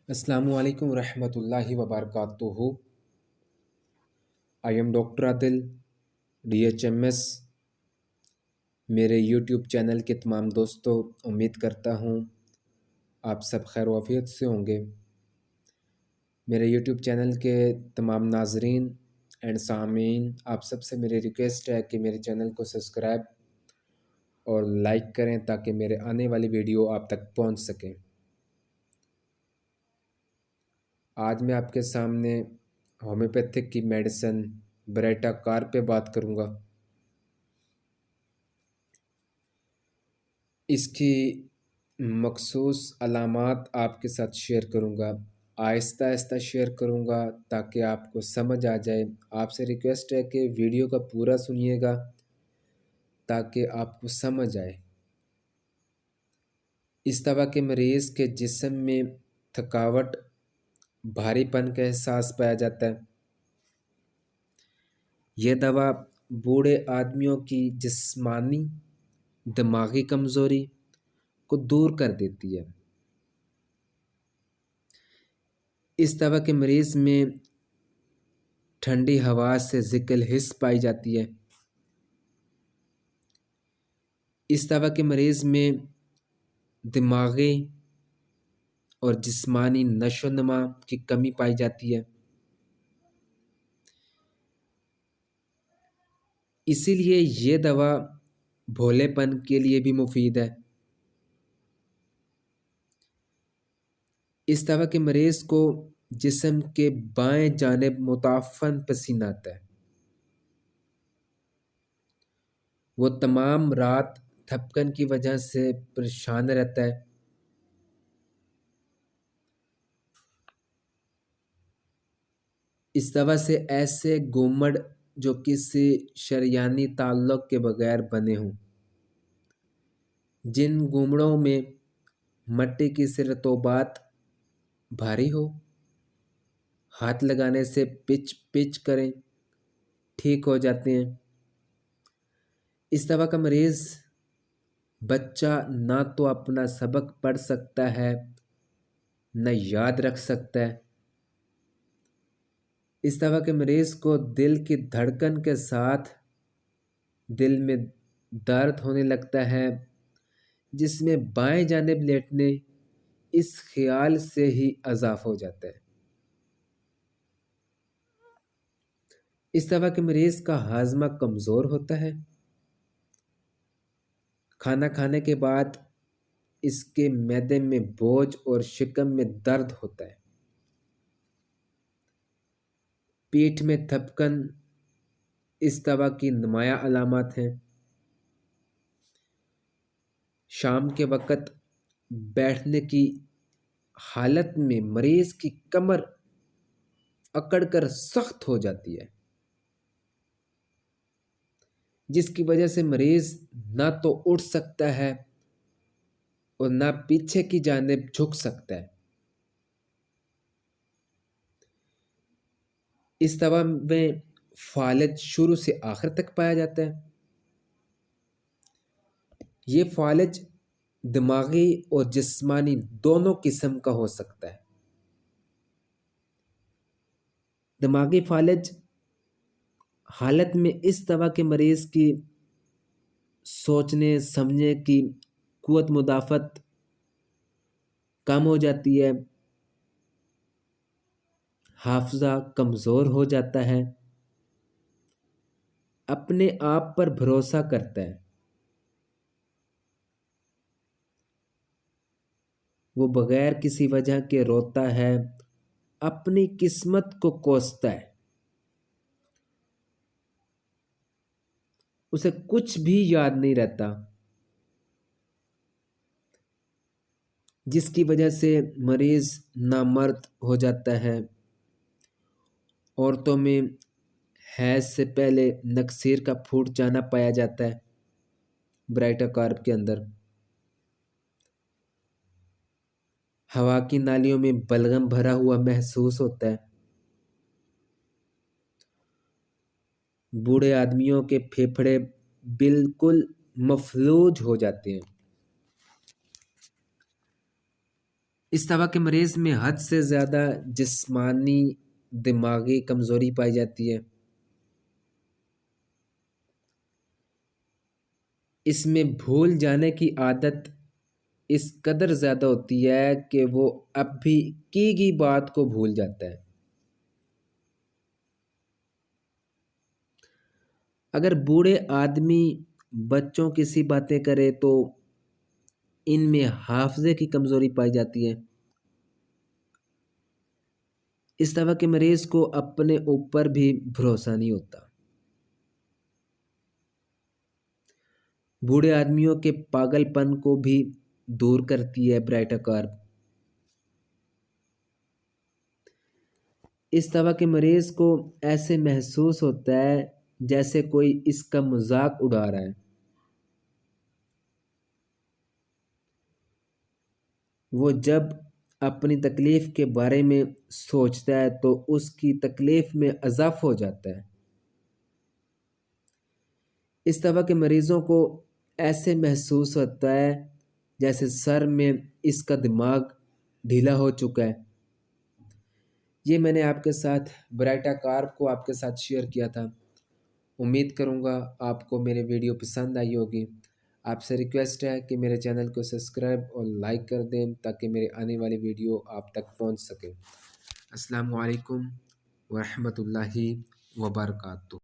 अस्सलामुअलैकुम रहमतुल्लाहि व बरकातुहू। I am doctor Adil DHMS। मेरे यूट्यूब चैनल के तमाम दोस्तों, उम्मीद करता हूँ आप सब खैर वाफियत से होंगे। मेरे यूट्यूब चैनल के तमाम नाजरीन एंड सामीन, आप सबसे मेरी रिक्वेस्ट है कि मेरे चैनल को सब्सक्राइब और लाइक करें ताकि मेरे आने वाली वीडियो आप तक पहुँच सकें। आज मैं आपके सामने होम्योपैथिक की मेडिसिन ब्रेटा कार पे बात करूँगा। इसकी मखसूस अलामात आपके साथ शेयर करूँगा, आहिस्ता आहिस्ता शेयर करूँगा ताकि आपको समझ आ जाए। आपसे रिक्वेस्ट है कि वीडियो का पूरा सुनिएगा ताकि आपको समझ आए। इस दवा के मरीज़ के जिस्म में थकावट, भारीपन का एहसास पाया जाता है। यह दवा बूढ़े आदमियों की जिस्मानी दिमागी कमज़ोरी को दूर कर देती है। इस दवा के मरीज़ में ठंडी हवा से ज़िक्ल हिस्स पाई जाती है। इस दवा के मरीज़ में दिमागी और जिस्मानी नशोनुमा की कमी पाई जाती है। इसीलिए ये दवा भोलेपन के लिए भी मुफीद है। इस दवा के मरीज़ को जिस्म के बाएं जानिब मुताफ़न पसीना आता है। वो तमाम रात थपकन की वजह से परेशान रहता है। इस दवा से ऐसे गुमड़ जो किसी शरियानी ताल्लुक़ के बगैर बने हों, जिन गुमड़ों में मट्टी की सी रतूबात भारी हो, हाथ लगाने से पिच पिच करें, ठीक हो जाते हैं। इस दवा का मरीज़ बच्चा ना तो अपना सबक पढ़ सकता है, न याद रख सकता है। इस दवा के मरीज़ को दिल की धड़कन के साथ दिल में दर्द होने लगता है, जिसमें बाएं जानिब लेटने इस ख्याल से ही अज़ाफ हो जाता है। इस दवा के मरीज़ का हाजमा कमज़ोर होता है। खाना खाने के बाद इसके मैदे में बोझ और शिकम में दर्द होता है। पीठ में थपकन इस दवा की नुमाया अलामत हैं। शाम के वक़्त बैठने की हालत में मरीज़ की कमर अकड़कर सख्त हो जाती है, जिसकी वजह से मरीज़ ना तो उठ सकता है और ना पीछे की जानिब झुक सकता है। इस दवा में फालिज शुरू से आखिर तक पाया जाता है। ये फालिज दिमागी और जिस्मानी दोनों किस्म का हो सकता है। दिमागी फालिज हालत में इस दवा के मरीज़ की सोचने समझने की कुव्वत मुदाफ़त कम हो जाती है, हाफ़िज़ा कमज़ोर हो जाता है, अपने आप पर भरोसा करता है, वो बगैर किसी वजह के रोता है, अपनी किस्मत को कोसता है, उसे कुछ भी याद नहीं रहता, जिसकी वजह से मरीज़ नामर्द हो जाता है। औरतों में हैज़ से पहले नक्सीर का फूट जाना पाया जाता है। ब्राइटा कार्ब के अंदर हवा की नालियों में बलगम भरा हुआ महसूस होता है। बूढ़े आदमियों के फेफड़े बिल्कुल मफलूज हो जाते हैं। इस दवा के मरीज़ में हद से ज़्यादा जिस्मानी दिमागी कमज़ोरी पाई जाती है। इसमें भूल जाने की आदत इस कदर ज़्यादा होती है कि वो अब भी की गई बात को भूल जाता है। अगर बूढ़े आदमी बच्चों की सी बातें करे तो इनमें हाफ़िज़े की कमज़ोरी पाई जाती है। इस दवा के मरीज़ को अपने ऊपर भी भरोसा नहीं होता। बूढ़े आदमियों के पागलपन को भी दूर करती है ब्राइटाकार्ब। इस दवा के मरीज़ को ऐसे महसूस होता है जैसे कोई इसका मजाक उड़ा रहा है। वो जब अपनी तकलीफ़ के बारे में सोचता है तो उसकी तकलीफ़ में इज़ाफ़ा हो जाता है। इस दवा के मरीज़ों को ऐसे महसूस होता है जैसे सर में इसका दिमाग ढीला हो चुका है। ये मैंने आपके साथ ब्राइटाकार्ब को आपके साथ शेयर किया था। उम्मीद करूँगा आपको मेरी वीडियो पसंद आई होगी। आपसे रिक्वेस्ट है कि मेरे चैनल को सब्सक्राइब और लाइक कर दें ताकि मेरी आने वाली वीडियो आप तक पहुँच सके। अस्सलामु अलैकुम व रहमतुल्लाहि व बरकातुहू।